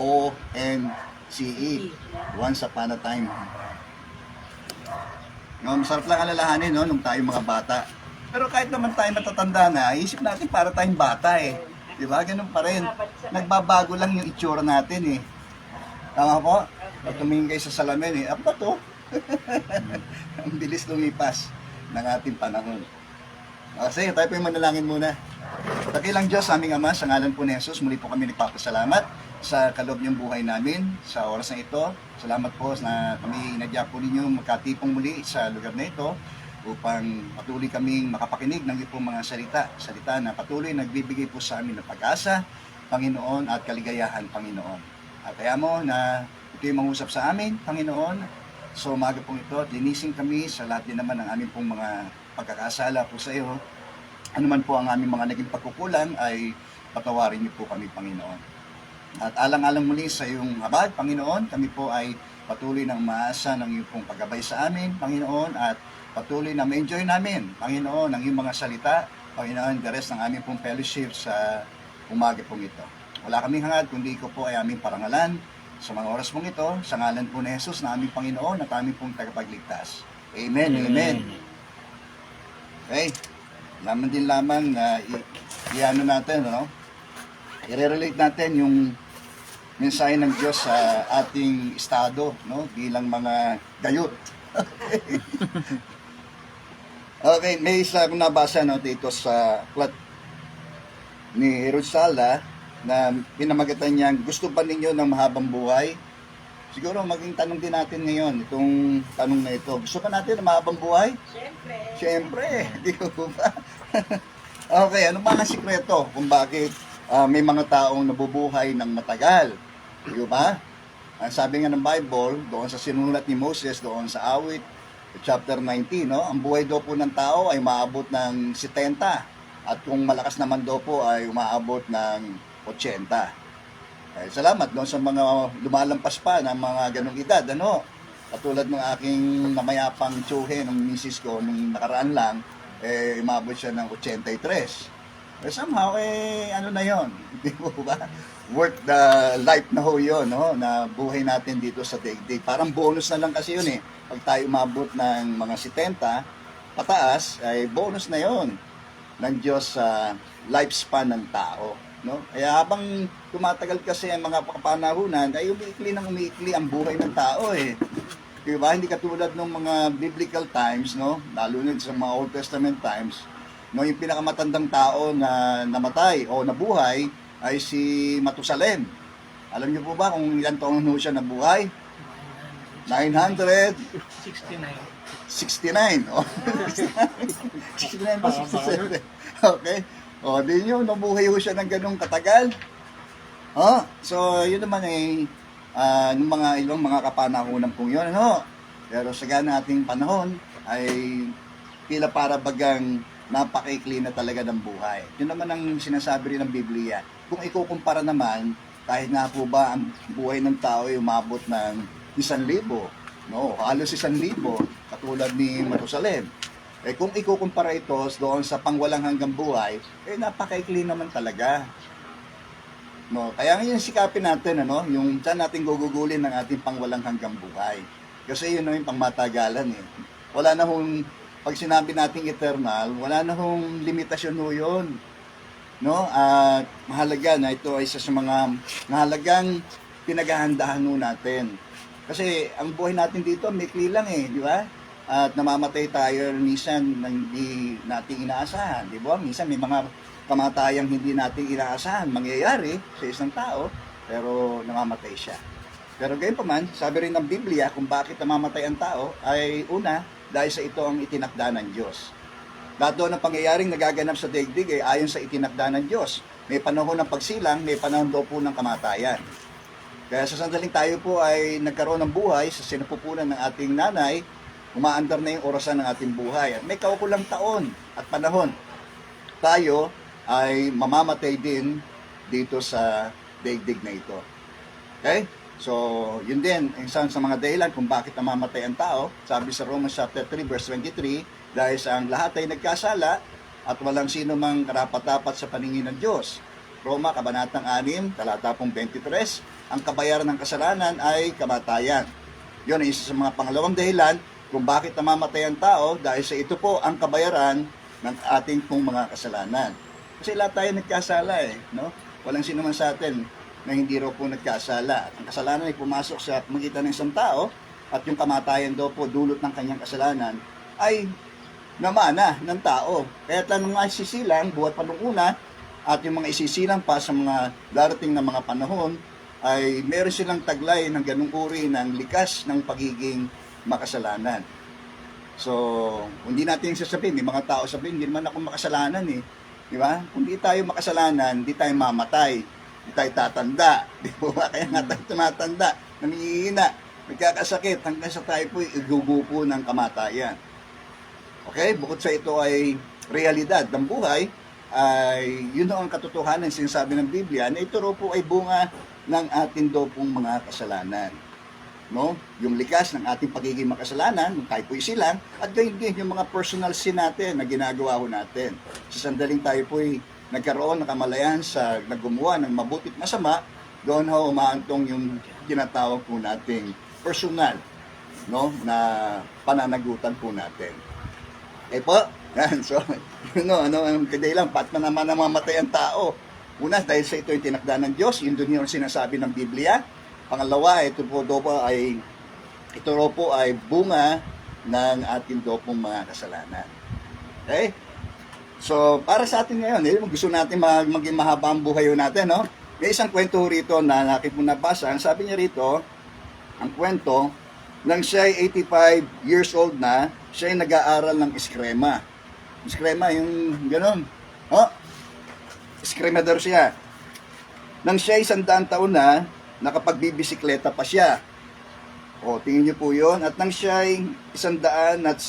O-N-C-E. Once upon a time. No, masarap lang alalahanin, no, nung tayo mga bata. Pero kahit naman tayo matatanda na, isip natin para tayong bata eh. Di ba? Ganun pa rin. Nagbabago lang yung itsura natin eh. Tama po? Pag tumingin kayo sa salamin eh, apa to? Ang bilis lumipas ng ating panahon. Kasi tayo po yung manalangin muna. Dakilang Diyos, aming Ama, sa ngalan po ni Jesus, muli po kami nagpapasalamat sa kaloob niyong buhay namin sa oras na ito. Salamat po na kami inadya po ninyo magkatipong muli sa lugar na ito upang patuloy kaming makapakinig ng iyong mga salita na patuloy nagbibigay po sa amin ng pag-asa, Panginoon, at kaligayahan, Panginoon. At kaya mo na ito yung mangusap sa amin, Panginoon. So umaga pong ito, linisin kami sa lahat din naman ng aming pong mga pagkakasala po sa iyo. Ano man po ang aming mga naging pagkukulang ay patawarin niyo po kami, Panginoon. At alang-alang muli sa iyong habag, Panginoon, kami po ay patuloy ng maasa ng iyong pong paggabay sa amin, Panginoon, at patuloy na ma-enjoy namin, Panginoon, ang iyong mga salita, Panginoon, the rest ng aming pong fellowship sa umaga pong ito. Wala kaming hangad, kundi ikaw po ay aming parangalan sa mga oras pong ito, sa ngalan po ni Jesus na aming Panginoon at aming pong tagapagligtas. Amen, amen. Okay, laman din lamang na i-ano natin, no? I-relate natin yung mensahe ng Diyos sa ating estado, no, bilang mga gayot. Okay, may isa akong nabasa, no, dito sa plot ni Rosala na pinamagatan niya, gusto ba ninyo ng mahabang buhay? Siguro maging tanong din natin ngayon itong tanong na ito. Gusto ba natin ng mahabang buhay? Siyempre. Siyempre, di ko ba? Okay, ano ba ang sikreto kung bakit may mga taong nabubuhay ng matagal? Di ba? Ang sabi nga ng Bible, doon sa sinulat ni Moses, doon sa Awit, chapter 19, no? Ang buhay daw po ng tao ay umaabot ng 70. At kung malakas naman daw po ay umaabot ng 80. Salamat doon sa mga lumalampas pa ng mga ganong edad, ano? Katulad ng aking namayapang tsuhe ng misis ko nung nakaraan lang, umabot siya ng 83. Somehow, ano na yon, di mo ba? Worth the life na ho yun, no? Na buhay natin dito sa daigdig. Parang bonus na lang kasi yun eh. Pag tayo umabot ng mga 70, pataas, ay bonus na yon ng Diyos sa lifespan ng tao. No? Kaya habang tumatagal kasi ang mga kapanahunan, ay umiikli ng umiikli ang buhay ng tao eh. Diba? Hindi katulad ng mga biblical times, no? Lalo na sa mga Old Testament times, no, yung pinakamatandang tao na namatay o nabuhay ay si Matusalem. Alam niyo po ba kung ilan taon siya nabuhay? 69. 69. Oh. 69 ba? 67. Okay. O, di nyo, nabuhay ho siya ng ganung katagal. Oh, so, yun naman ay ng mga ibang mga kapanahunan pong yun, ano? Pero sa gana ating panahon ay tila para bagang napakaikli na talaga ng buhay. Yun naman ang sinasabi rin ng Biblia. Kung ikukumpara naman, kahit nga po ba ang buhay ng tao ay umabot ng 1,000, no? Halos 1,000, katulad ni Matusalem. Kung ikukumpara ito doon sa pangwalang hanggang buhay, napakaikli naman talaga. No, kaya ngayon sikapin natin, ano, yung saan natin gugugulin ng ating pangwalang hanggang buhay. Kasi yun yung pangmatagalan eh. Wala na hong, pag sinabi nating eternal, wala na hong limitasyon ho yun. No? At mahalaga na ito ay isa sa mga mahalagang pinaghahandahan ho natin. Kasi ang buhay natin dito, maikli lang eh, di ba? At namamatay tayo minsan na hindi natin inaasahan, di ba? Minsan may mga kamatayang hindi natin inaasahan mangyayari sa isang tao, pero namamatay siya. Pero gayon pa man, sabi rin ng Biblia kung bakit namamatay ang tao ay una, dahil sa ito ang itinakda ng Diyos. Lahat doon ng pangyayaring nagaganap sa daigdig ay ayon sa itinakda ng Diyos. May panahon ng pagsilang, may panahon daw po ng kamatayan. Kaya sa sandaling tayo po ay nagkaroon ng buhay sa sinapupunan ng ating nanay, umaandar na yung orasan ng ating buhay. At may kaukulang taon at panahon. Tayo ay mamamatay din dito sa daigdig na ito. Okay? So, yun din, isang sa mga dahilan kung bakit namamatay ang tao. Sabi sa Romans chapter 3, verse 23, dahil sa ang lahat ay nagkasala at walang sino mang karapat-dapat sa paningin ng Diyos. Roma, Kabanatang 6, talata pong 23, ang kabayaran ng kasalanan ay kamatayan. Yun ay isa sa mga pangalawang dahilan kung bakit namamatay ang tao, dahil sa ito po ang kabayaran ng ating pong mga kasalanan. Kasi lahat tayo nagkasala no? Walang sino man sa atin na hindi raw po nagkasala. At ang kasalanan ay pumasok sa magitan ng isang tao, at yung kamatayan daw po dulot ng kanyang kasalanan ay namana ng tao. Kaya tanong nga isisilang buhat pa nung una, at yung mga isisilang pa sa mga darating na mga panahon ay meron silang taglay ng ganung uri ng likas ng pagiging makasalanan. So, hindi natin sasabihin, may mga tao sabihin, hindi naman ako makasalanan Di ba? Kung di tayo makasalanan, di tayo mamatay, di tayo tatanda. Di ba? Kaya nga tayo tumatanda, namihina, nagkakasakit, hanggang sa tayo po igugupo ng kamatayan. Okay? Bukod sa ito ay realidad ng buhay, ay yun ang katotohanan sinasabi ng Biblia, na ito po ay bunga ng ating daw pong mga kasalanan. No? Yung likas ng ating pagiging makasalanan, tayo po'y silang, at gayon din yung mga personal sin natin na ginagawa ho natin. Sa sandaling tayo po'y nagkaroon ng kamalayan sa naggumawa ng mabutit masama, doon ho umaantong yung tinatawag po nating personal, no, na pananagutan po natin. Po, yan, so, ang kadahilan, paat man naman namamatay ang tao. Una, dahil sa ito yung tinakda ng Diyos, yun doon yung sinasabi ng Biblia. Pangalawa, ito po ay bunga ng ating pong mga kasalanan. Okay? So, para sa atin ngayon, gusto natin maging mahaba ang buhay natin, no? May isang kwento rito na nakit mo nabasa. Ang sabi niya rito, ang kwento, nang siya ay 85 years old na, siya ay nag-aaral ng eskrema. Eskrema, yung gano'n. Eskremador siya. Nang siya ay 100 taon na, nakapagbibisikleta pa siya. Tingin niyo po yun. At nang siya ay 110,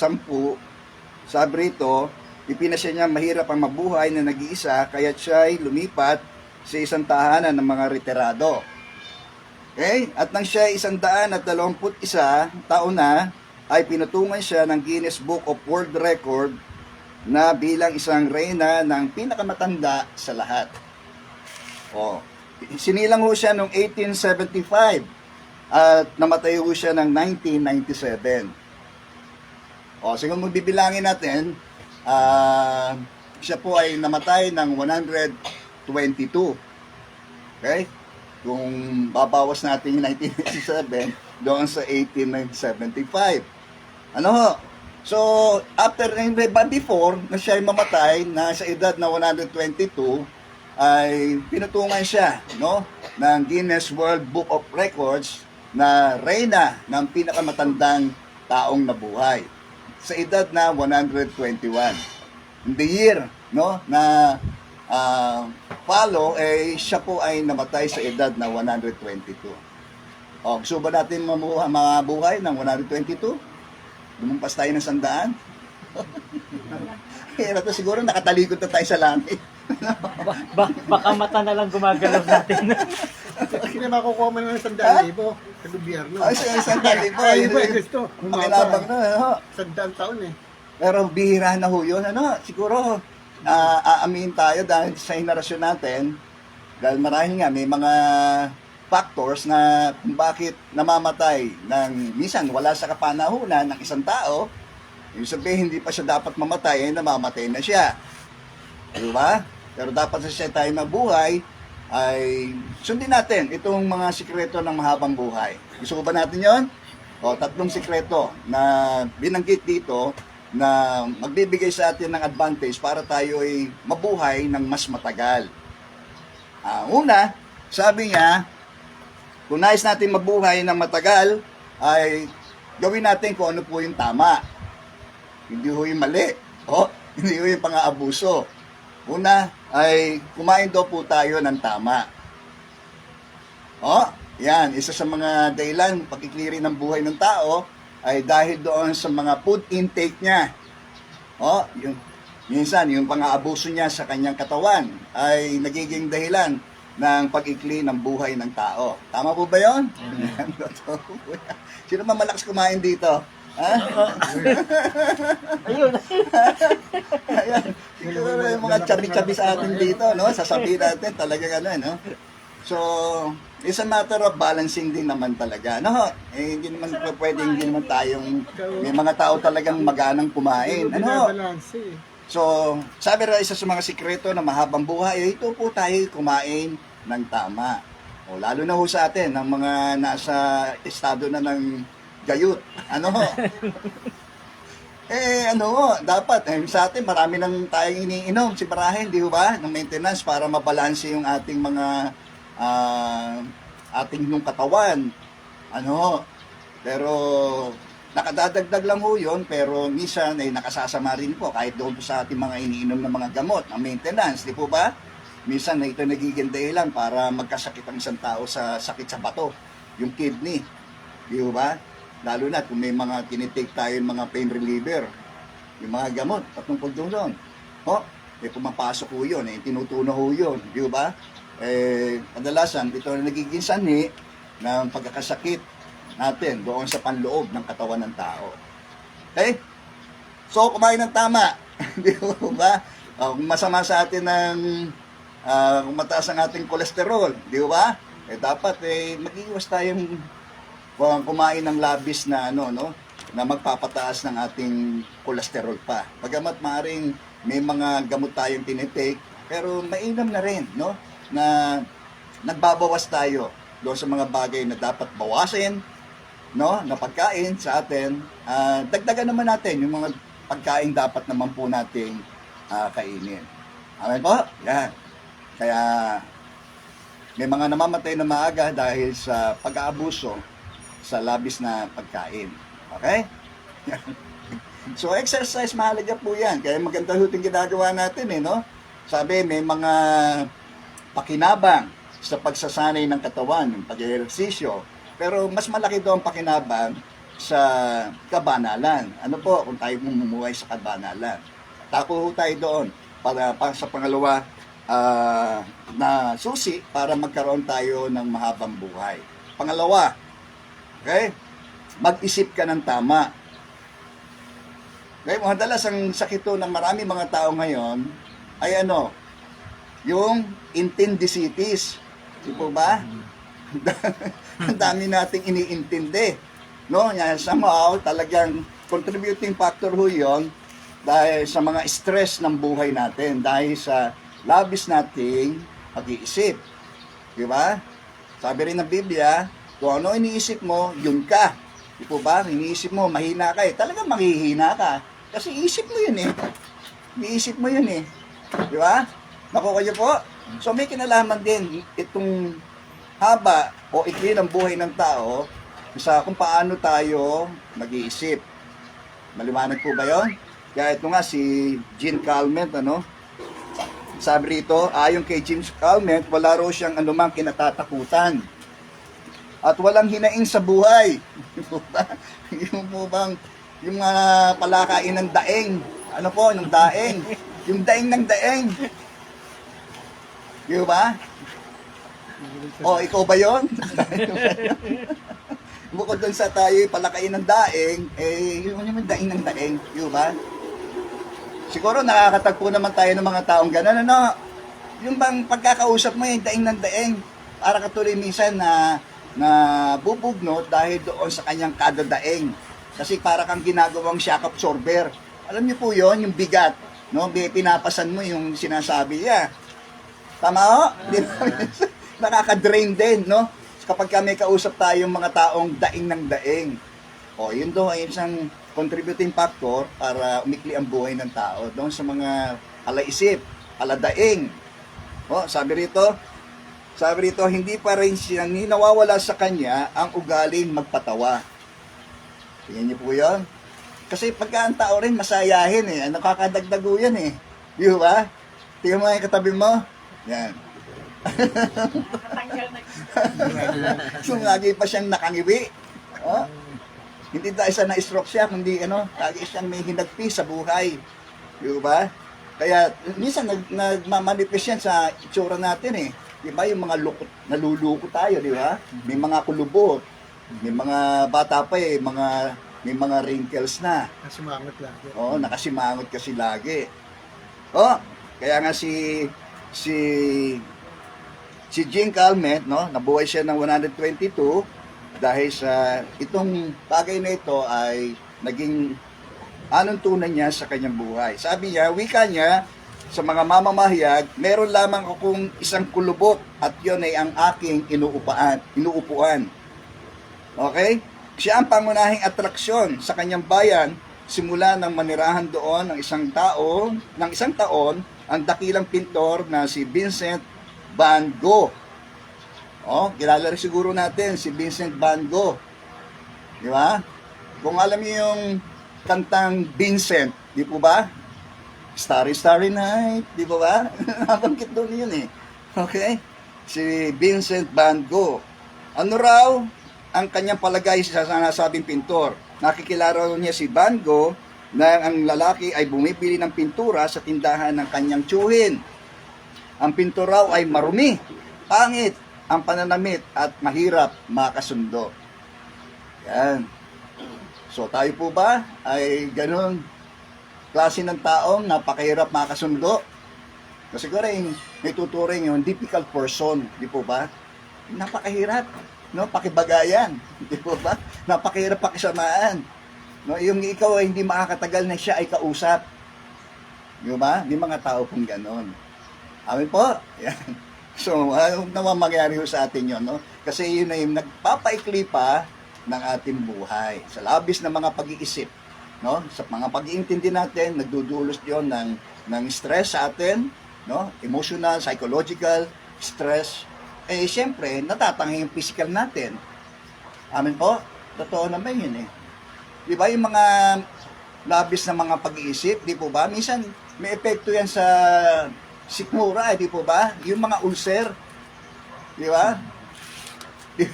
sabi rito, ipinasya niya mahirap ang mabuhay na nag-iisa, kaya siya ay lumipat sa isang tahanan ng mga retirado. Okay? At nang siya ay 121 taon na, ay pinutungan siya ng Guinness Book of World Record na bilang isang reyna ng pinakamatanda sa lahat. Sinilang ho siya noong 1875 at namatay ho siya ng 1997. Siguro magbibilangin natin, siya po ay namatay ng 122. Okay? Kung babawas natin yung 1997 doon sa 1875. So, before na siya ay mamatay, na sa edad na 122, ay pinutungan siya, no, ng Guinness World Book of Records na reyna ng pinakamatandang taong nabuhay sa edad na 121. In the year, no, na follow, siya po ay namatay sa edad na 122. Gusto ba natin mabuhay ng 122? Lumampas tayo ng 100? Kaya to siguro nakatalikod na tayo sa langit. Baka mata na lang gumagalaw natin. Kasi makukuha mo ng 100,000 sa gobyerno. Ay, sa 100,000. Ay, iba gusto. Makinabang na. 100 taon Pero bihira na ho yun. Siguro, aamin tayo dahil sa henerasyon natin, dahil marahil nga may mga factors na kung bakit namamatay ng minsan wala sa kapanahunan ng isang tao, yung sabihin hindi pa siya dapat mamatay, namamatay na siya. Diba? Pero dapat sa siya tayo mabuhay, ay sundin natin itong mga sikreto ng mahabang buhay. Gusto ba natin yon? 3 sikreto na binanggit dito na magbibigay sa atin ng advantage para tayo ay mabuhay ng mas matagal. Una, sabi niya, kung nais natin mabuhay ng matagal, ay gawin natin kung ano po yung tama. Hindi ho yung mali. Hindi ho yung pang-aabuso. Una, ay kumain daw po tayo ng tama. Yan, isa sa mga dahilan, pagkikliri ng buhay ng tao, ay dahil doon sa mga food intake niya. Minsan, yung pang-aabuso niya sa kanyang katawan, ay nagiging dahilan ng pag-ikli ng buhay ng tao. Tama po ba yun? Sino man malakas kumain dito? Ha? Ayun. Ayan. Siguro yung mga chabi-chabi sa atin dito, no? Sasabihin natin talaga ano, no? So, it's a matter of balancing din naman talaga. No, hindi naman pwedeng, hindi naman tayong, may mga tao talagang maganang kumain. Ano? Binabalance eh. So, sabi rin isa sa mga sikreto na mahabang buhay, ito po tayo kumain ng tama. O, lalo na ho sa atin, ng mga nasa estado na ng gayut. Ano? Dapat, sa atin, marami nang tayong iniinom, si Barahin, di ba? Ng maintenance para mabalanse yung ating mga, ating yung katawan. Ano? Pero, nakadadagdag lang ho yun, pero minsan ay nakasasama rin po kahit doon po sa ating mga iniinom na mga gamot, ang maintenance, di po ba? Minsan na ito nagiging dahilan para magkasakit ang isang tao sa sakit sa bato, yung kidney, di ba? Lalo na kung may mga tinitake tayo mga pain reliever, yung mga gamot, patungkol doon. Pumapasok ho yun, tinutuno ho yun, di ba? Kadalasan, ito na nagiging sanhi ng pagkakasakit natin doon sa panloob ng katawan ng tao. Okay? So, kumain ng tama. Di ba? Kung masama sa atin ng kung mataas ang ating kolesterol, di ba? Dapat mag-iwas tayong kumain ng labis na na magpapataas ng ating kolesterol pa. Bagamat maaring may mga gamot tayong tinitake, pero mainam na rin, no? Na nagbabawas tayo doon sa mga bagay na dapat bawasin, no, na pagkain sa atin. Dagdagan naman natin yung mga pagkain dapat naman po nating kainin. Amen po? Yan. Kaya may mga namamatay na maaga dahil sa pag-aabuso sa labis na pagkain. Okay? So exercise, mahalaga po yan. Kaya maganda ho itong ginagawa natin, no? Sabi, may mga pakinabang sa pagsasanay ng katawan, yung pag-ehersisyo. Pero mas malaki doon ang pakinabang sa kabanalan. Ano po, kung tayo mumuhay sa kabanalan. Tako tayo doon para sa pangalawa na susi para magkaroon tayo ng mahabang buhay. Pangalawa, okay? Mag-isip ka ng tama. Okay, madalas ang sakit ng marami mga tao ngayon ay yung intendicitis. Di po ba? Ang dami nating iniintindi. No? Somehow, talagang contributing factor ho yun dahil sa mga stress ng buhay natin, dahil sa labis nating pag-iisip. Di ba? Sabi rin ng Biblia, kung ano iniisip mo, yun ka. Di po ba? Iniisip mo, mahina ka talagang mahihina ka. Kasi isip mo yun Iniisip mo yun Di ba? Naku kayo po. So may kinalaman din itong haba o ikli ng buhay ng tao sa kung paano tayo mag-iisip. Maliwanag po ba yun? Kaya ito nga si Jean Calment, sabi rito, ayon kay Jean Calment, wala raw siyang anumang kinatatakutan at walang hinaing sa buhay. Yung po bang yung palakain ng daeng, yung daeng, yung daeng ng daeng. Di ba? Ikaw ba yun? Bukod dun sa tayo palakain ng daeng, yung daeng ng daeng, di ba? Siguro nakakatagpo naman tayo ng mga taong gano'n, yung bang pagkakausap mo yung daeng ng daeng, para katuloy minsan na bubugnot dahil doon sa kanyang kadadaeng. Kasi para kang ginagawang shock absorber. Alam niyo po yon, yung bigat, pinapasan mo yung sinasabi niya. Tama ho? Nakaka-drain din, kapag may kausap tayong mga taong daing ng daing. Yun doon ay isang contributing factor para umikli ang buhay ng tao doon sa mga alaisip, aladaing. Sabi rito, hindi pa rin siya, nawawala sa kanya ang ugaling magpatawa. Tingnan niyo po yun. Kasi pagka ang tao rin masayahin nakakadagdago yan Di ba? Tingnan mo yung katabi mo. Yan. So, lagi pa siyang nakangiwi. Hindi dahil sa na-stroke siya, kundi lagi siyang may hinagpi sa buhay. Di ba? Kaya, minsan nagmamanifest yan sa itsura natin Di ba? Yung mga naluluko tayo, di ba? May mga kulubot. May mga bata pa mga may mga wrinkles na. Nasumangot lagi. Oo, nakasimangot kasi lagi. Oh, kaya nga si Jean Calment, no, nabuhay siya ng 122 dahil sa itong bagay na ito ay naging anong tunay niya sa kanyang buhay. Sabi niya, wika niya, sa mga mamamahayag, meron lamang akong isang kulubot at yun ay ang aking inuupuan. Okay? Siya ang pangunahing atraksyon sa kanyang bayan simula nang manirahan doon ng isang taon ang dakilang pintor na si Vincent van Gogh. Oh, kilala rin siguro natin si Vincent van Gogh. Di ba? Kung alam niyo yung kantang Vincent, di po ba? Starry, Starry Night, di po ba? Nabanggit doon yun eh. Okay? Si Vincent van Gogh. Ano raw ang kanyang palagay sa nasabing pintor? Nakikilala niya si Van Gogh na ang lalaki ay bumibili ng pintura sa tindahan ng kanyang tiyuhin. Ang pintor raw ay marumi, pangit, ang pananamit at mahirap makasundo. Yan. So tayo po ba ay ganun klase ng taong napakahirap makasundo? Kasi siguro may tuturing yung difficult person, di po ba? Napakahirap, no? Pakibagayan, di po ba? Napakahirap pakisamaan. No, yung ikaw ay hindi makakatagal na siya ay kausap. Di ba? May mga tao pong ganon. Amin po. Yan. So, ano naman mangyari sa atin yun, no? Kasi yun ay nagpapaikli pa ng ating buhay. Sa labis na mga pag-iisip, no? Sa mga pag-iintindi natin, nagdudulos yun ng stress sa atin, no? Emotional, psychological, stress. Eh, siyempre, natatangay yung physical natin. Amin po. Totoo naman yun eh. Di ba yung mga labis na mga pag-iisip, di po ba? Minsan, may epekto yan sa sikmura, di po ba? Yung mga ulcer, di ba? Di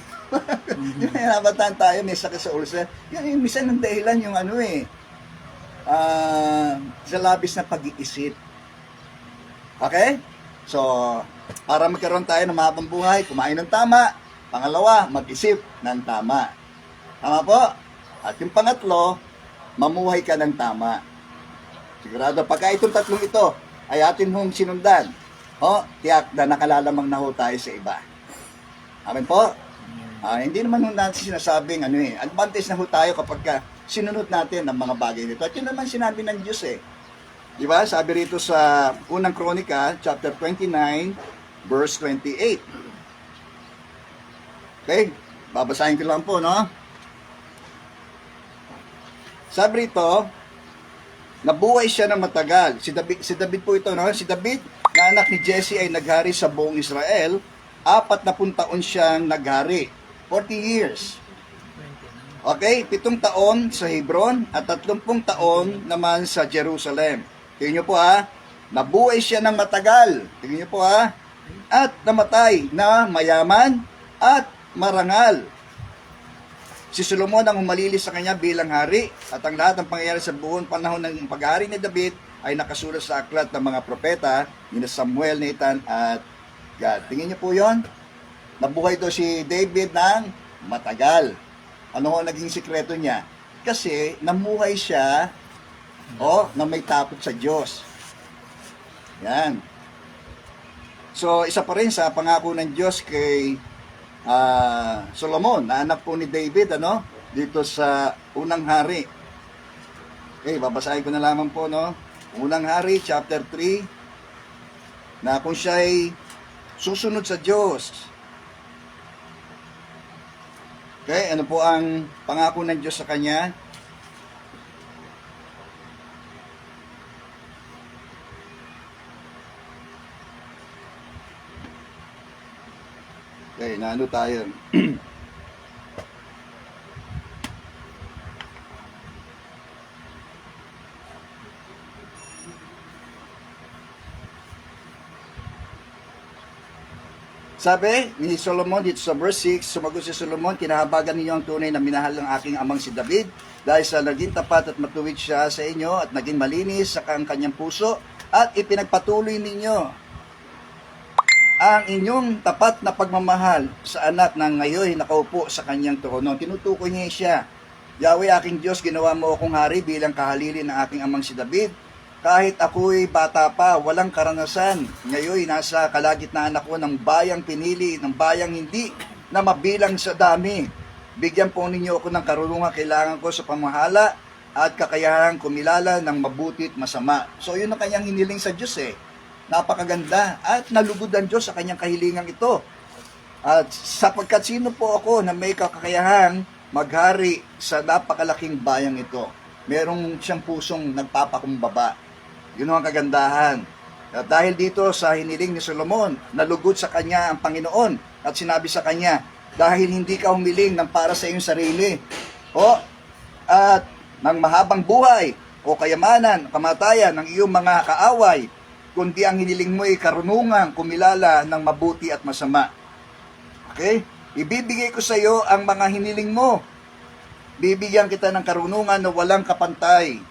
ba, nabataan tayo, may sakit sa ulcer. Yan, minsan ng dahilan yung ano eh, sa labis na pag-iisip. Okay? So, para magkaroon tayo ng mahabang buhay, kumain ng tama. Pangalawa, mag-isip ng tama. Tama po? At yung pangatlo, mamuhay ka ng tama. Sigurado, pagka itong tatlong ito ay atin hong sinundan, tiyak na nakalalamang na ho tayo sa iba. Amen po? Hindi naman ho natin sinasabing advantage na ho tayo kapag sinunod natin ang mga bagay nito. At yun naman sinabi ng Diyos eh. Di ba? Sabi rito sa unang Kronika, chapter 29, verse 28. Okay? Babasahin ko lang po, no? Sabi rito, nabuhay siya ng matagal. Si David po ito, no? Si David, na anak ni Jesse ay naghari sa buong Israel. 40 taon siyang naghari. 40 years. Okay? 7 taon sa Hebron at 30 taon naman sa Jerusalem. Tingnan nyo po ha. Nabuhay siya ng matagal. Tingnan nyo po ha. At namatay na mayaman at marangal. Si Solomon ang humalili sa kanya bilang hari at ang lahat ng pangyayari sa buong panahon ng paghari ni David ay nakasulat sa aklat ng mga propeta ni Samuel, Nathan at Gad. Tingnan niyo po yon. Nabuhay daw si David ng matagal. Ano ang naging sikreto niya? Kasi namuhay siya na may takot sa Diyos. Yan. So, isa pa rin sa pangako ng Diyos kay Solomon, na anak po ni David, dito sa unang hari. Okay, babasahin ko na lamang po, Unang hari, chapter 3, na kung siya ay susunod sa Diyos. Okay, ano po ang pangako ng Diyos sa kanya? Okay, naano tayo? Sabi ni Solomon dito sa verse 6, sumagot si Solomon, kinahabagan ninyo ang tunay na minahal ng aking amang si David, dahil sa naging tapat at matuwid siya sa inyo at naging malinis sa kanyang puso, at ipinagpatuloy ninyo ang inyong tapat na pagmamahal sa anak na ngayon nakaupo sa kanyang trono. Tinutukoy niya siya. Yahweh aking Diyos, ginawa mo akong hari bilang kahalili ng aking amang si David. Kahit ako'y bata pa, walang karanasan. Ngayon, nasa kalagitnaan ako ng bayang pinili, ng bayang hindi na mabilang sa dami. Bigyan po ninyo ako ng karunungan kailangan ko sa pamahala at kakayahan kumilala ng mabuti at masama. So, yun ang kanyang hiniling sa Diyos eh. Napakaganda. At nalugod ang Diyos sa kanyang kahilingang ito. At sapagkat sino po ako na may kakayahang maghari sa napakalaking bayang ito. Merong siyang pusong nagpapakumbaba. Yun ang kagandahan. At dahil dito sa hiniling ni Solomon, nalugod sa kanya ang Panginoon at sinabi sa kanya, dahil hindi ka humiling ng para sa iyong sarili, at ng mahabang buhay, o kayamanan, kamatayan ng iyong mga kaaway, kundi ang hiniling mo ay karunungan kumilala ng mabuti at masama. Okay? Ibibigay ko sa iyo ang mga hiniling mo. Bibigyan kita ng karunungan na walang kapantay.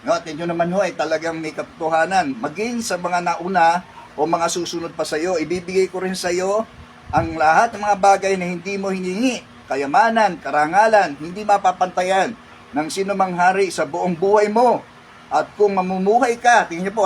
No, tingnan naman ho ay talagang may katotohanan. Maging sa mga nauna o mga susunod pa sa iyo, ibibigay ko rin sa iyo ang lahat ng mga bagay na hindi mo hiningi. Kayamanan, karangalan, hindi mapapantayan ng sino mang hari sa buong buhay mo. At kung mamumuhay ka, tingnan niyo po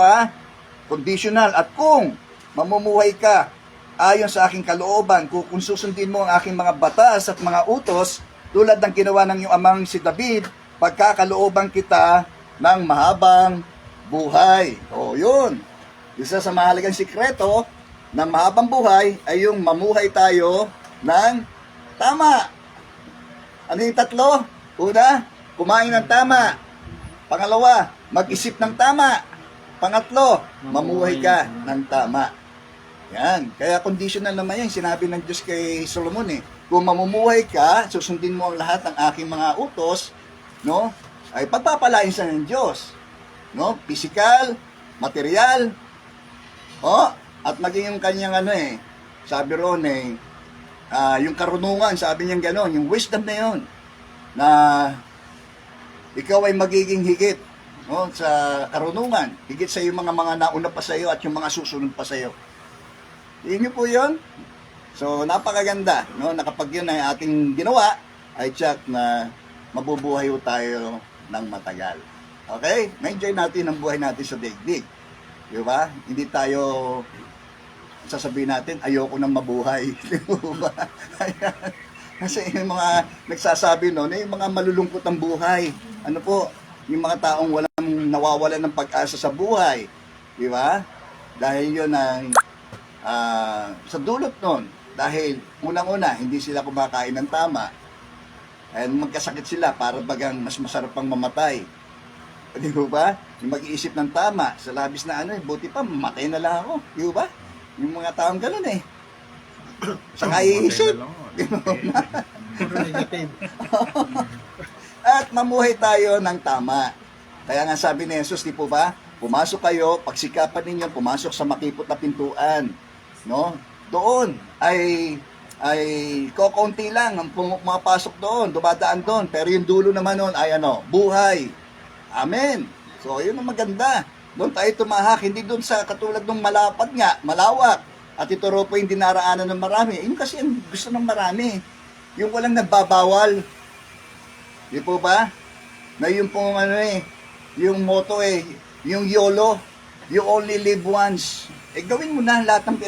conditional, at kung mamumuhay ka ayon sa aking kalooban, kung susundin mo ang aking mga batas at mga utos, tulad ng ginawa ng iyong amang si David, pagkakalooban kita ng mahabang buhay. O yun, isa sa mahalagang sikreto ng mahabang buhay ay yung mamuhay tayo ng tama. Ano yung tatlo? Una, kumain ng tama. Pangalawa, mag-isip ng tama. Pangatlo, mamuhay ka ng tama. Yan. Kaya conditional naman yan. Sinabi ng Diyos kay Solomon eh. Kung mamumuhay ka, susundin mo ang lahat ng aking mga utos, no? Ay pagpapalain sa ng Diyos. No? Physical, material, at maging yung kanyang sabi ron yung karunungan, sabi niya gano'n, yung wisdom na yun, na ikaw ay magiging higit, no, sa karunungan, higit sa yung mga nauna pa sa iyo at yung mga susunod pa sa iyo. Yun po yun. So, napakaganda, no, na kapag yun ay ating ginawa, ay check na mabubuhay tayo ng matagal. Okay? Ma-enjoy natin ang buhay natin sa daigdig. Di ba? Hindi tayo sasabihin natin, ayoko nang mabuhay. Di ba? Kasi yung mga nagsasabi noon, yung mga malulungkot ang buhay. Ano po? Yung mga taong walang nawawalan ng pag-asa sa buhay. Di ba? Dahil yun ang sa dulot noon. Dahil unang-una, hindi sila kumakain ng tama. And magkasakit sila para bagang mas masarap pang mamatay. Di ba? Yung mag-iisip ng tama, sa labis na buti pa, mamatay na lang ako. Di ba? Yung mga taong ganun sa kaiisip. At mamuhay tayo ng tama. Kaya nga sabi ni Jesus, di po ba? Pumasok kayo, pagsikapan ninyo, pumasok sa makipot na pintuan. No? Doon ay kokonti lang ang pumapasok doon, dumadaan doon. Pero yung dulo naman noon ay buhay. Amen. So, yun ang maganda. Doon tayo tumahak, hindi doon sa katulad ng malapad nga, malawak. At ito ro po yung dinaraanan ng marami. Yun kasi yung gusto ng marami. Yung walang nagbabawal. Di po ba? Na yung pong yung motto yung YOLO, you only live once. Gawin mo na lahat ng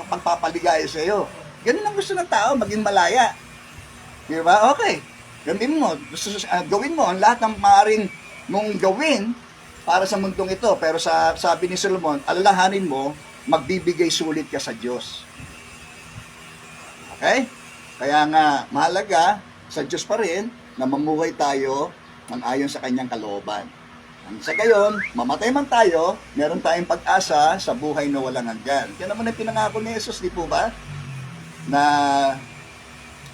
pagpapaligaya sa iyo. Ganun ang gusto ng tao, maging malaya. Di ba? Okay. Gawin mo. Gawin mo ang lahat ng maaaring mong gawin para sa mundong ito. Pero sabi ni Solomon, alalahanin mo, magbibigay sulit ka sa Diyos. Okay? Kaya nga, mahalaga sa Diyos pa rin na mamuhay tayo ng ayon sa kanyang kalooban. Sa gayon, mamatay man tayo, meron tayong pag-asa sa buhay na walang hanggan. Yan naman ang pinangako ni Jesus, di po ba? Na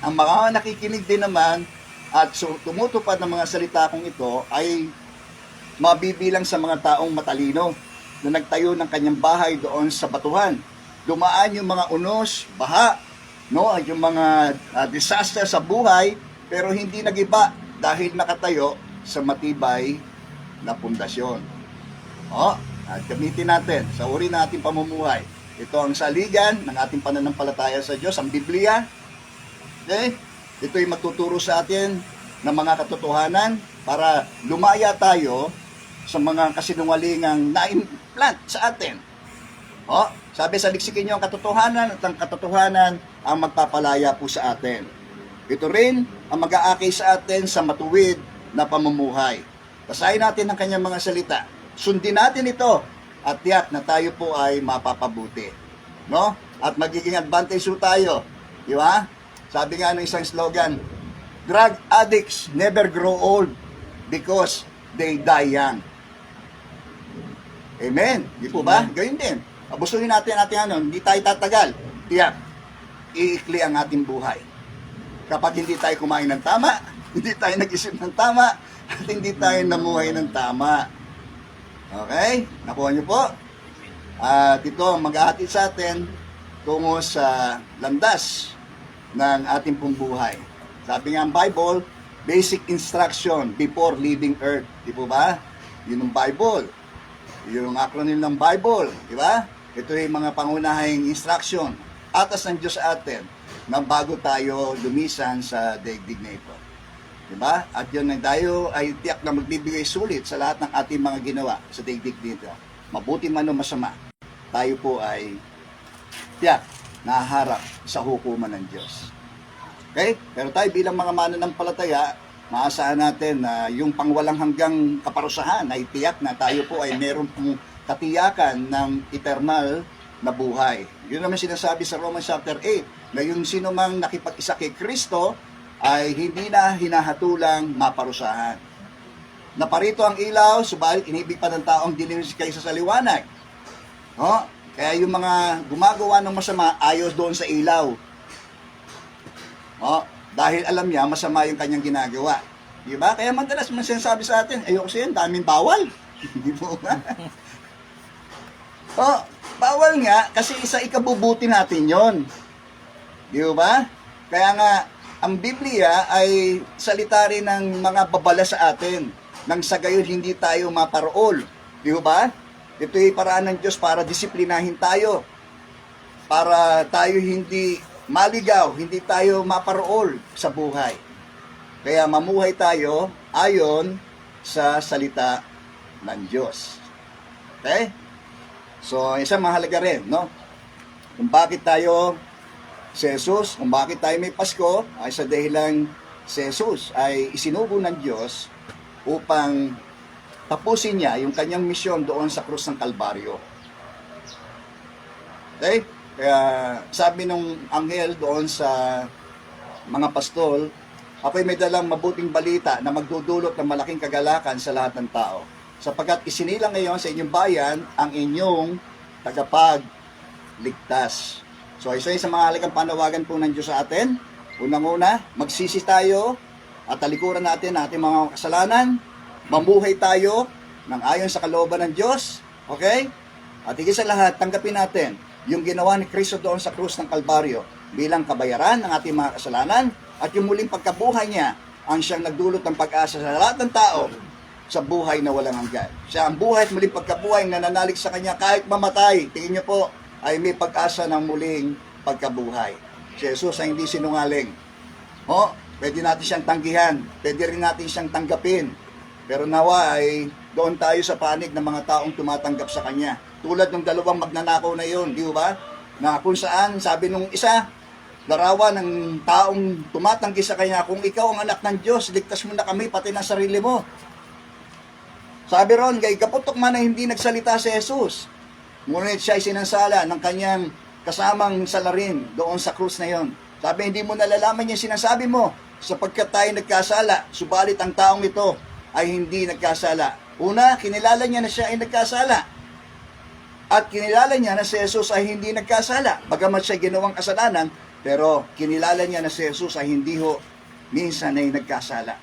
ang mga nakikinig din naman at tumutupad ng mga salita kong ito ay mabibilang sa mga taong matalino na nagtayo ng kanyang bahay doon sa batuhan. Dumaan yung mga unos, baha, no, yung mga disaster sa buhay, pero hindi nagiba dahil nakatayo sa matibay na pundasyon. At gamitin natin sa uri nating pamumuhay. Ito ang saligan ng ating pananampalataya sa Diyos, ang Biblia. Okay? Ito ay magtuturo sa atin ng mga katotohanan para lumaya tayo sa mga kasinungalingang na-implant sa atin. Sabi sa liksikin niyo ang katotohanan at ang katotohanan ang magpapalaya po sa atin. Ito rin ang mag-aakay sa atin sa matuwid na pamumuhay. Basahin natin ang kanyang mga salita. Sundin natin ito at tiyak na tayo po ay mapapabuti. No? At magiging advantage po tayo. Di ba? Sabi nga ng isang slogan, drug addicts never grow old because they die young. Amen. Di po ba? Gayun din. Abusuhin natin hindi tayo tatagal. Tiyak, iikli ang ating buhay. Kapag hindi tayo kumain ng tama, hindi tayo nag-isip ng tama, at hindi tayo namuhay ng tama. Okay? Nakuha niyo po? At ito ang mag-ahatid sa atin tungo sa landas ng ating pong buhay. Sabi nga ang Bible, basic instruction before leaving earth. Di po ba? Yun ang Bible. Yung acronym ng Bible. Di ba? Ito yung mga pangunahing instruction. Atas ng Diyos sa atin na bago tayo lumisan sa daigdig na ito. Diba? At yun na tayo ay tiyak na magbibigay sulit sa lahat ng ating mga ginawa sa daigdig dito. Mabuti man o masama, tayo po ay tiyak naharap sa hukuman ng Diyos. Okay? Pero tayo bilang mga mananampalataya, maasahan natin na yung pangwalang hanggang kaparusahan ay tiyak na tayo po ay meron pong katiyakan ng eternal na buhay. Yun naman sinasabi sa Romans chapter 8, na yung sino mang nakipag-isa kay Kristo ay hindi na hinahatulang maparusahan. Naparito ang ilaw, subalit inibig pa ng taong dilim kaysa sa liwanag. Kaya yung mga gumagawa ng masama, ayos doon sa ilaw. Dahil alam niya, masama yung kanyang ginagawa. Di ba? Kaya madalas man sinasabi sa atin, ayoko siya, daming bawal. Di po ba? Bawal nga, kasi isa ikabubuti natin yon. Di ba? Kaya nga, ang Biblia ay salita rin ng mga babala sa atin. Nang sa gayon, hindi tayo maparool. Di ba? Ito ay paraan ng Diyos para disiplinahin tayo. Para tayo hindi maligaw, hindi tayo maparool sa buhay. Kaya mamuhay tayo ayon sa salita ng Diyos. Okay? So, isang mahalaga rin, no? Kung bakit tayo si Jesus, kung bakit tayo may Pasko, ay sa dahilan si Jesus ay isinugo ng Diyos upang tapusin niya yung kanyang misyon doon sa krus ng Kalbaryo. Okay? Kaya sabi nung anghel doon sa mga pastol, ako'y may dalang mabuting balita na magdudulot ng malaking kagalakan sa lahat ng tao. Sapagkat isinilang ngayon sa inyong bayan ang inyong tagapagligtas. So, isa sa mga halagang panawagan po ng Diyos sa atin. Unang-una, magsisi tayo at talikuran natin ang ating mga kasalanan. Mamuhay tayo ng ayon sa kalooban ng Diyos. Okay? At higit sa lahat, tanggapin natin yung ginawa ni Kristo doon sa krus ng Kalbaryo bilang kabayaran ng ating mga kasalanan at yung muling pagkabuhay niya ang siyang nagdulot ng pag-asa sa lahat ng tao sa buhay na walang hanggan. Siya ang buhay at muling pagkabuhay na nananalig sa kanya kahit mamatay. Tingin niyo po, ay may pag-asa ng muling pagkabuhay. Si Jesus ay hindi sinungaling. Pwede natin siyang tanggihan, pwede rin natin siyang tanggapin. Pero nawa ay doon tayo sa panig ng mga taong tumatanggap sa Kanya. Tulad ng dalawang magnanakaw na yun, di ba? Na kung saan, sabi nung isa, larawan ng taong tumatanggi sa Kanya, kung ikaw ang anak ng Diyos, ligtas mo na kami, pati ng sarili mo. Sabi ron, kay kaputok man na hindi nagsalita si Jesus. Ngunit siya ay sinansala ng kanyang kasamang salarin doon sa krus na yon. Sabi, hindi mo nalalaman yung sinasabi mo sapagkat tayo nagkasala. Subalit ang taong ito ay hindi nagkasala. Una, kinilala niya na siya ay nagkasala. At kinilala niya na si Jesus ay hindi nagkasala. Bagamat siya ginawang kasalanan, pero kinilala niya na si Jesus ay hindi minsan ay nagkasala.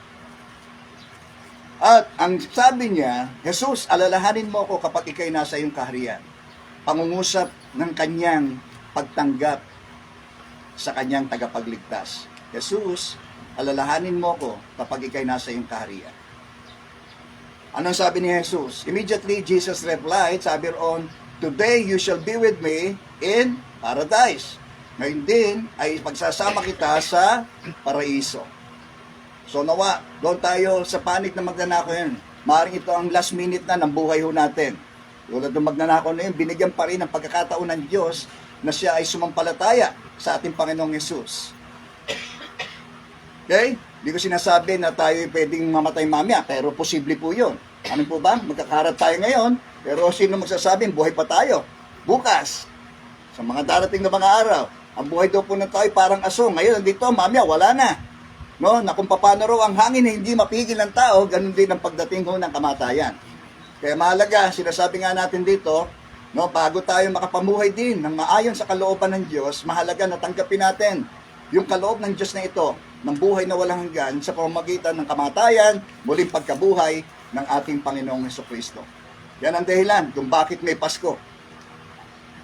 At ang sabi niya, Jesus, alalahanin mo ako kapag ikay nasa iyong kaharian. Pangungusap ng kanyang pagtanggap sa kanyang tagapagligtas. Jesus, alalahanin mo ako kapag ikay nasa iyong kaharian. Anong sabi ni Jesus? Immediately, Jesus replied, sabi roon, today you shall be with me in paradise. Ngayon din ay pagsasama kita sa paraiso. So nawa, doon tayo sa panig na magnanakaw yun. Maaaring ito ang last minute na ng buhay ho natin. Tulad ng magnanakaw na yun, binigyan pa rin ng pagkakataon ng Diyos na siya ay sumampalataya sa ating Panginoong Yesus. Okay? Hindi ko sinasabi na tayo pwedeng mamatay mamaya, pero posible po yun. Ano po ba? Magkakaharap tayo ngayon, pero sino magsasabing buhay pa tayo? Bukas, sa mga darating na mga araw, ang buhay daw po na tayo parang aso. Ngayon, nandito, mamaya, wala na. No? Na kung paano raw ang hangin na hindi mapigil ng tao, ganun din ang pagdating ho ng kamatayan. Kaya mahalaga, sinasabi nga natin dito, no, bago tayo makapamuhay din ng maayon sa kalooban ng Diyos, mahalaga na tanggapin natin yung kaloob ng Diyos na ito, ng buhay na walang hanggan sa pamamagitan ng kamatayan, muling pagkabuhay ng ating Panginoong Hesukristo. Yan ang dahilan kung bakit may Pasko.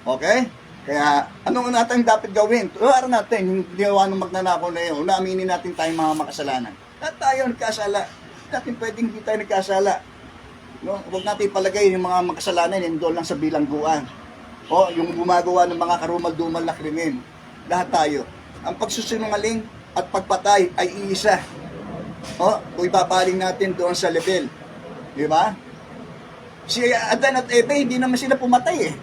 Okay? Kaya, ano natin dapat gawin? Tuwara natin, yung ginawa ng magnanakaw na yun, naaminin natin tayong mga makasalanan. At tayo nagkasala. Natin pwedeng hindi tayo nagkasala. No? Huwag natin palagay yung mga makasalanan, yung doon lang sa bilangguan. O, yung gumagawa ng mga karumal-dumal na krimen. Lahat tayo. Ang pagsusinungaling at pagpatay ay iisa. O, kung ipapaling natin doon sa level. Di ba? Si Adan at Eve, hindi naman sila pumatay eh.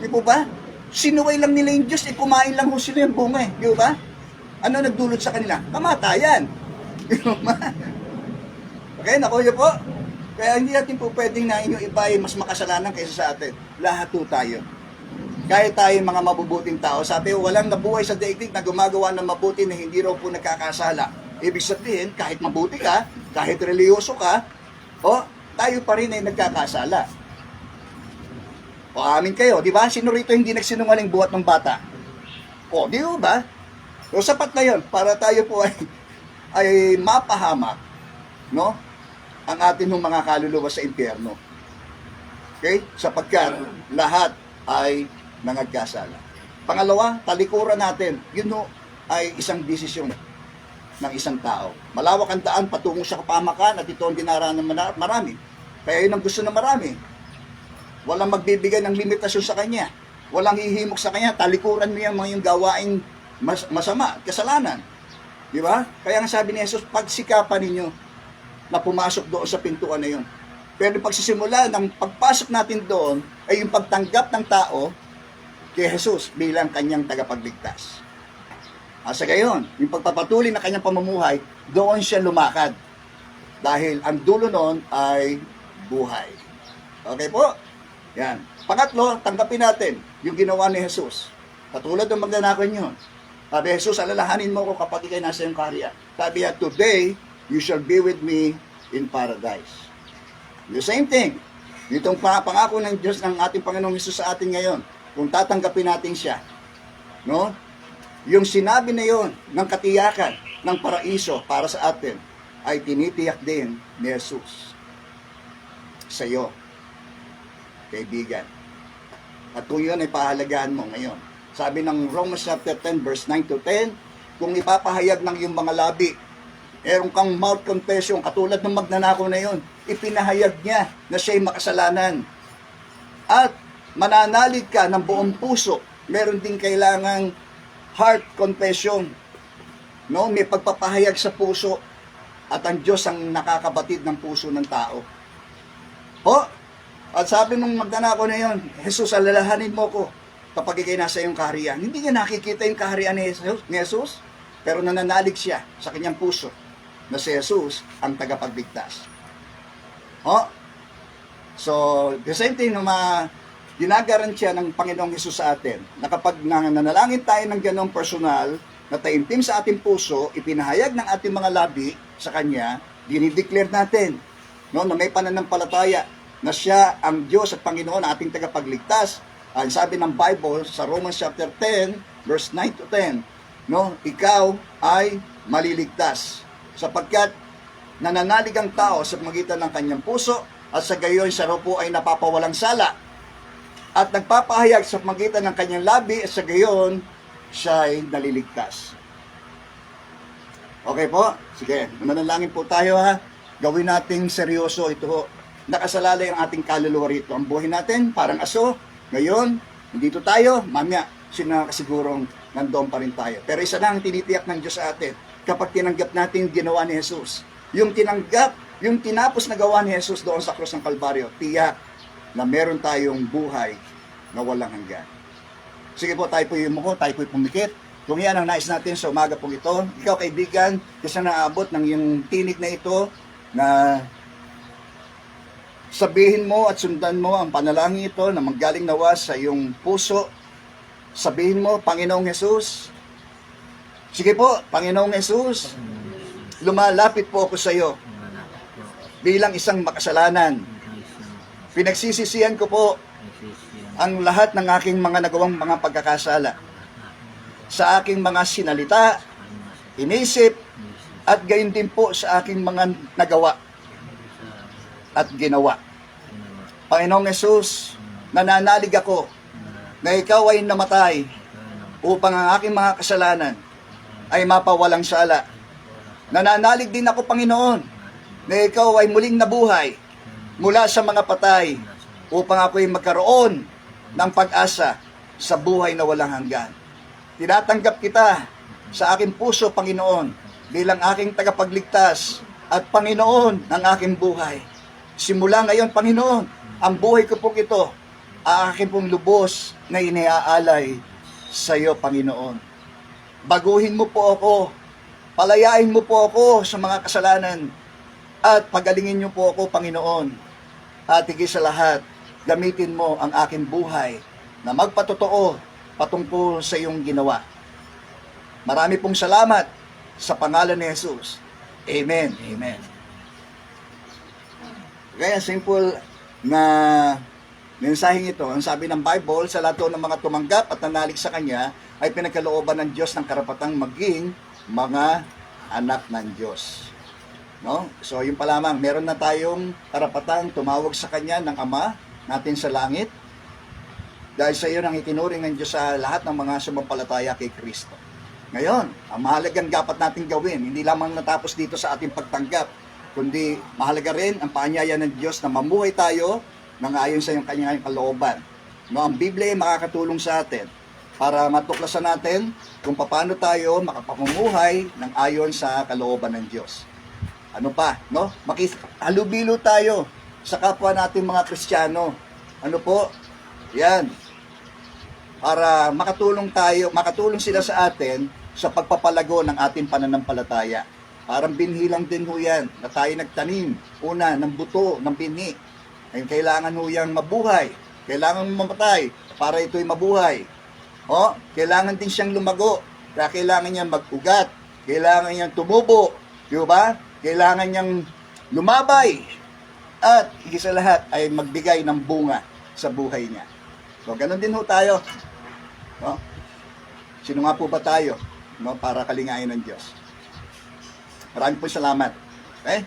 Di po ba? Sinuway lang nila yung Diyos, kumain lang ho sila yung bunga eh. Di ba? Ano nagdulot sa kanila? Kamatayan. Di ba? Okay, nakuha po. Kaya hindi natin po pwedeng na inyong iba ay mas makasalanan kaysa sa atin. Lahat po tayo. Kahit tayo mga mabubuting tao, sabi, walang nabuhay sa daigdig na gumagawa ng mabuti na hindi raw po nagkakasala. Ibig sabihin, kahit mabuti ka, kahit reliyoso ka, tayo pa rin ay nagkakasala. O amin kayo, di ba? Sino rito hindi nagsinungaling buhat ng bata? O, di ba? O sapat na yun, para tayo po ay mapahamak, no? Ang atin ng mga kaluluwa sa impyerno. Okay? Sapagkat lahat ay nangagkasala. Pangalawa, talikuran natin. Yun no, ay isang desisyon ng isang tao. Malawak ang daan patungo sa kapahamakan at ito ang dinaranan ng marami. Kaya yun ang gusto ng marami. Walang magbibigay ng limitasyon sa kanya. Walang hihimok sa kanya. Talikuran mo yung gawaing masama, kasalanan. Di ba? Kaya ang sabi ni Jesus, pagsikapan ninyo na pumasok doon sa pintuan na yun. Pero pagsisimula ng pagpasok natin doon ay yung pagtanggap ng tao kay Jesus bilang kanyang tagapagligtas. Sa gayon, yung pagpapatuloy na kanyang pamumuhay, doon siya lumakad. Dahil ang dulo noon ay buhay. Okay po? Yan. Pangatlo, tanggapin natin yung ginawa ni Jesus. Katulad ng magnanakaw niyo. Sabi, Jesus, alalahanin mo ko kapag ikay nasa iyong kaharian. Sabi niya, today, you shall be with me in paradise. The same thing. Itong pangako ng Diyos ng ating Panginoong Hesus sa atin ngayon, kung tatanggapin natin siya, no? Yung sinabi na yon ng katiyakan ng paraiso para sa atin ay tinitiyak din ni Jesus sa iyo, kaibigan. At kung yun ay pahalagahan mo ngayon. Sabi ng Romans chapter 10 verse 9 to 10, kung ipapahayag ng iyong mga labi, meron kang mouth confession, katulad ng magnanakaw na yon, ipinahayag niya na siya'y makasalanan. At mananalig ka ng buong puso, meron din kailangang heart confession. No? May pagpapahayag sa puso at ang Diyos ang nakakabatid ng puso ng tao. At sabi nung magnanakaw na yon, Jesus, alalahanin mo ko kapag ikay nasa iyong kaharian. Hindi niya nakikita yung kaharian ni Jesus, pero nananalig siya sa kanyang puso na si Jesus ang tagapagligtas. So, the same thing na ginagarantiya ng Panginoong Hesus sa atin, na kapag nanalangin tayo ng ganong personal, na taimtim sa ating puso, ipinahayag ng ating mga labi sa Kanya, dinideclare natin, no, na may pananampalataya na siya ang Diyos at Panginoon na ating tagapagligtas. Ang sabi ng Bible sa Romans chapter 10, verse 9 to 10, no, ikaw ay maliligtas sapagkat nananalig ang tao sa pamagitan ng kanyang puso at sa gayon siya raw po ay napapawalang sala at nagpapahayag sa pamagitan ng kanyang labi at sa gayon siya ay naliligtas. Okay po? Sige, manalangin po tayo ha. Gawin nating seryoso ito. Nakasalalay ang ating kaluluwa rito. Ang buhay natin parang aso. Ngayon, nandito tayo, mamaya, sino nakasigurong nandoon pa rin tayo. Pero isa lang tinitiyak ng Diyos sa atin. kapag tinanggap natin yung ginawa ni Jesus. Yung tinapos na gawa ni Jesus doon sa krus ng Kalbaryo, tiyak na meron tayong buhay na walang hanggan. Sige po, tayo po yumuko, tayo po pumikit. Kung yan ang nais natin sa umaga pong ito, ikaw kaibigan, kasi naabot ng yung tinig na ito, na sabihin mo at sundan mo ang panalangin ito na manggaling nawa sa iyong puso. Sabihin mo, Panginoong Jesus, sige po, Panginoong Jesus, lumalapit po ako sa iyo bilang isang makasalanan. Pinagsisisihan ko po ang lahat ng aking mga nagawang mga pagkakasala sa aking mga sinalita, inisip, at gayon din po sa aking mga nagawa at ginawa. Panginoong Jesus, nananalig ako na ikaw ay namatay upang ang aking mga kasalanan ay mapawalang sala. Nananalig din ako, Panginoon, na ikaw ay muling nabuhay mula sa mga patay upang ako ay magkaroon ng pag-asa sa buhay na walang hanggan. Tinatanggap kita sa aking puso, Panginoon, bilang aking tagapagligtas at Panginoon ng aking buhay. Simula ngayon, Panginoon, ang buhay ko pong ito, aking pong lubos na iniaalay sa iyo, Panginoon. Baguhin mo po ako, palayain mo po ako sa mga kasalanan, at pagalingin niyo po ako, Panginoon. At higit sa lahat, gamitin mo ang aking buhay na magpatotoo patungkol sa iyong ginawa. Marami pong salamat sa pangalan ni Jesus. Amen. Amen. Kaya simple na mensaheng ito, ang sabi ng Bible, sa lahat ng mga tumanggap at nanalig sa Kanya, ay pinagkalooban ng Diyos ng karapatang maging mga anak ng Diyos. No? So, yun pa lamang, meron na tayong karapatang tumawag sa Kanya ng Ama natin sa langit, dahil sa iyo nang itinuring ng Diyos sa lahat ng mga sumampalataya kay Kristo. Ngayon, ang mahalagang dapat natin gawin, hindi lamang natapos dito sa ating pagtanggap, kundi mahalaga rin ang paanyaya ng Diyos na mamuhay tayo nang ayon sa iyong kanyang kalooban. No, ang Biblia ay makakatulong sa atin para matuklasan natin kung paano tayo makapamumuhay ng ayon sa kalooban ng Diyos. Ano pa, no? Halubilo tayo sa kapwa natin mga Kristiyano. Ano po? Yan. Para makatulong sila sa atin sa pagpapalago ng ating pananampalataya. Parang binhi lang din ho yan, na tayo nagtanim, una, ng buto, ng binhi. Ay kailangan ho yang mabuhay, kailangan mamatay para ito'y mabuhay. O, kailangan din siyang lumago, kaya kailangan niyang mag-ugat, kailangan niyang tumubo, di ba? Kailangan niyang lumabay, at higit sa lahat ay magbigay ng bunga sa buhay niya. So, ganun din ho tayo. No? Sino nga po ba tayo, no, para kalingain ng Diyos? Maraming po salamat. Okay?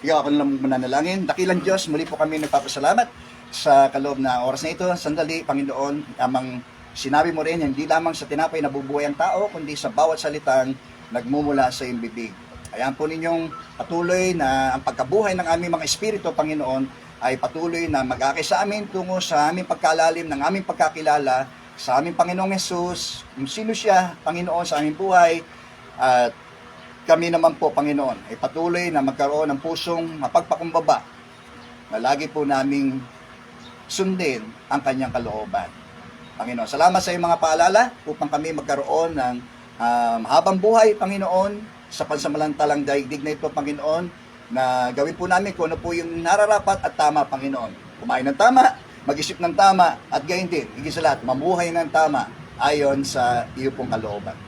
Ikaw ako lang mananalangin. Dakilang Diyos, muli po kami nagpapasalamat sa kaloob na oras na ito. Sandali, Panginoon, amang sinabi mo rin, hindi lamang sa tinapay nabubuhay ang tao, kundi sa bawat salitang nagmumula sa iyong bibig. Ayan po ninyong patuloy na ang pagkabuhay ng aming mga espiritu, Panginoon, ay patuloy na mag-akay sa amin tungo sa aming pagkalalim ng aming pagkakilala sa aming Panginoong Jesus, kung sino siya, Panginoon, sa aming buhay. At kami naman po, Panginoon, ay patuloy na magkaroon ng pusong mapagpakumbaba na lagi po naming sundin ang kanyang kalooban. Panginoon, salamat sa iyong mga paalala upang kami magkaroon ng habang buhay, Panginoon, sa pansamantalang daigdig na ito, Panginoon, na gawin po namin kung ano po yung nararapat at tama, Panginoon. Kumain ng tama, mag-isip ng tama, at gayon din, higit sa lahat, mamuhay ng tama ayon sa iyo pong kalooban.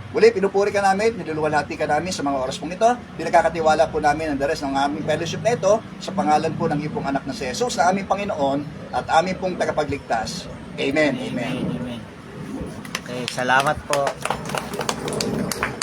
Muli, pinupuri ka namin, niluluwalhati ka namin sa mga oras pong ito. Pinagkakatiwala po namin ang the rest ng aming fellowship na ito sa pangalan po ng iyong anak na si Jesus, na aming Panginoon at aming pong tagapagligtas. Amen. Amen. Amen. Okay, salamat po.